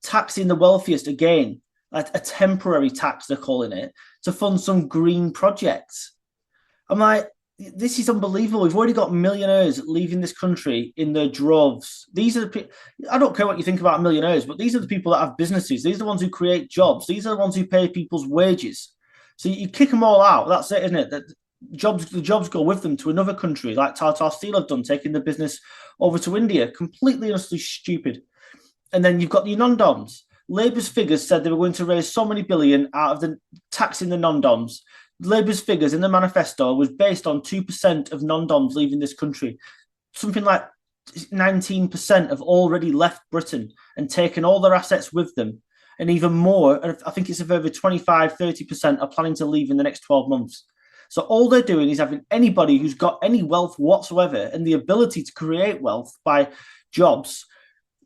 taxing the wealthiest again, like a temporary tax, they're calling it, to fund some green projects. I'm like, this is unbelievable. We've already got millionaires leaving this country in their droves. These are the people, I don't care what you think about millionaires, but these are the people that have businesses. These are the ones who create jobs. These are the ones who pay people's wages. So you kick them all out. That's it, isn't it? The jobs go with them to another country, like Tata Steel have done, taking the business over to India. Completely honestly stupid. And then you've got the non-doms. Labour's figures said they were going to raise so many billion out of the taxing the non-doms. Labour's figures in the manifesto was based on 2% of non-doms leaving this country. Something like 19% have already left Britain and taken all their assets with them. And even more, I think it's over 25, 30% are planning to leave in the next 12 months. So all they're doing is having anybody who's got any wealth whatsoever and the ability to create wealth by jobs,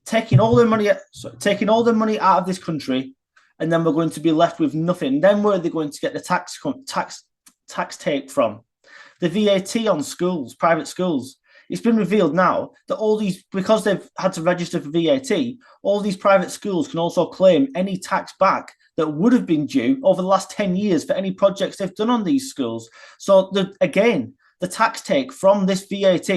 taking all their money out of this country, and then we're going to be left with nothing. Then where are they going to get the tax take from? The VAT on schools, private schools. It's been revealed now that all these, because they've had to register for VAT, all these private schools can also claim any tax back that would have been due over the last 10 years for any projects they've done on these schools. So again, the tax take from this VAT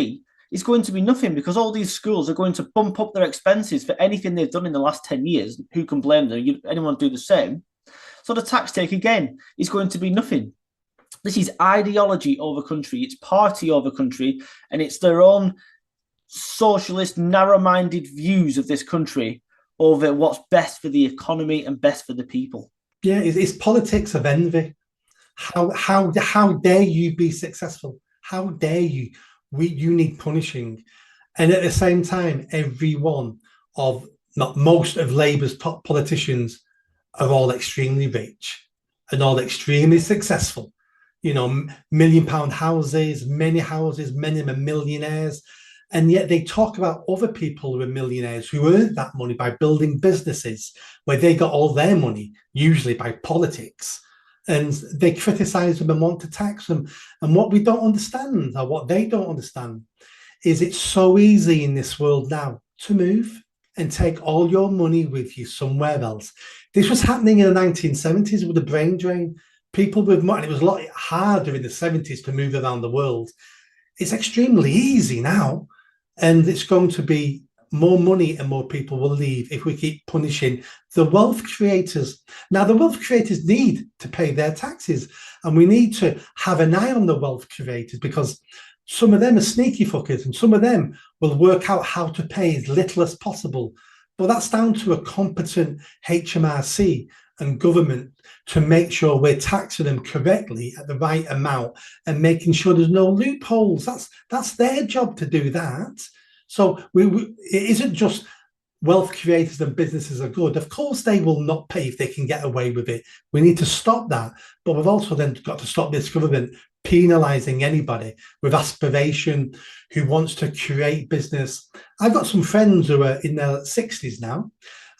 is going to be nothing, because all these schools are going to bump up their expenses for anything they've done in the last 10 years. Who can blame them? Anyone do the same? So the tax take, again, is going to be nothing. This is ideology over country. It's party over country, and it's their own socialist, narrow-minded views of this country over what's best for the economy and best for the people. Yeah, it's politics of envy. How dare you be successful? How dare you? You need punishing. And at the same time, most of Labour's top politicians are all extremely rich and all extremely successful. You know, £1 million houses, many of them are millionaires. And yet they talk about other people who are millionaires who earned that money by building businesses where they got all their money, usually by politics. And they criticize them and want to tax them. And what we don't understand, or what they don't understand, is it's so easy in this world now to move and take all your money with you somewhere else. This was happening in the 1970s with the brain drain. People with money, it was a lot harder in the 70s to move around the world. It's extremely easy now. And it's going to be more money and more people will leave if we keep punishing the wealth creators. Now, the wealth creators need to pay their taxes, and we need to have an eye on the wealth creators, because some of them are sneaky fuckers and some of them will work out how to pay as little as possible. But that's down to a competent HMRC and government to make sure we're taxing them correctly at the right amount and making sure there's no loopholes. That's their job to do that. So it isn't just wealth creators and businesses are good. Of course, they will not pay if they can get away with it. We need to stop that. But we've also then got to stop this government penalising anybody with aspiration who wants to create business. I've got some friends who are in their 60s now,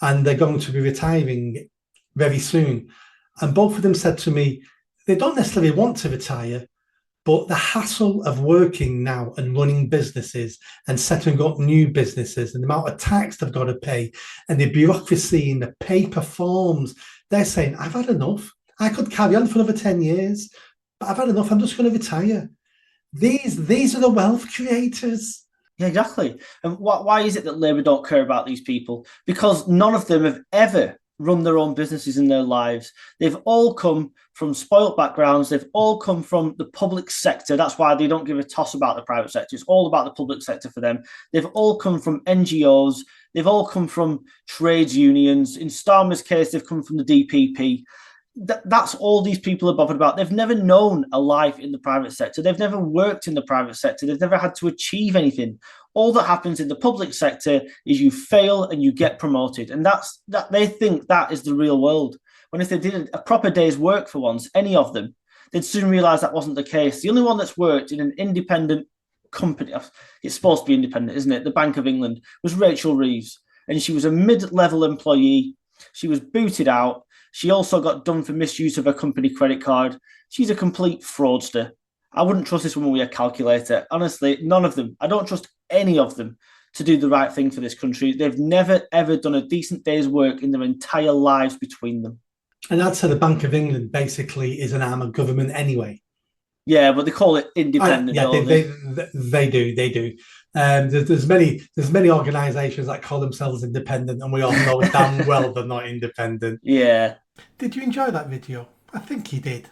and they're going to be retiring very soon. And both of them said to me, they don't necessarily want to retire, but the hassle of working now and running businesses and setting up new businesses and the amount of tax they've got to pay and the bureaucracy and the paper forms, they're saying, I've had enough. I could carry on for another 10 years, but I've had enough. I'm just going to retire. These are the wealth creators. Yeah, exactly. And why is it that Labour don't care about these people? Because none of them have ever run their own businesses in their lives. They've all come from spoilt backgrounds. They've all come from the public sector. That's why they don't give a toss about the private sector. It's all about the public sector for them. They've all come from NGOs. They've all come from trades unions. In Starmer's case, they've come from the DPP. That's all these people are bothered about. They've never known a life in the private sector. They've never worked in the private sector. They've never had to achieve anything. All that happens in the public sector is you fail and you get promoted. And that they think that is the real world. When if they did a proper day's work for once, any of them, they'd soon realise that wasn't the case. The only one that's worked in an independent company, it's supposed to be independent, isn't it? The Bank of England, was Rachel Reeves. And she was a mid-level employee. She was booted out. She also got done for misuse of her company credit card. She's a complete fraudster. I wouldn't trust this woman with a calculator. Honestly, none of them. I don't trust any of them. to do the right thing for this country. They've never, ever done a decent day's work in their entire lives between them. And I'd say the Bank of England basically is an arm of government anyway. Yeah, but they call it independent, Yeah, don't they? they do. There's many organisations that call themselves independent, and we all know damn well they're not independent. Yeah. Did you enjoy that video? I think you did.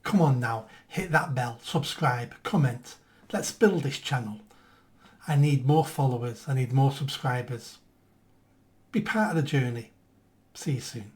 Come on now, hit that bell, subscribe, comment. Let's build this channel. I need more followers, I need more subscribers. Be part of the journey. See you soon.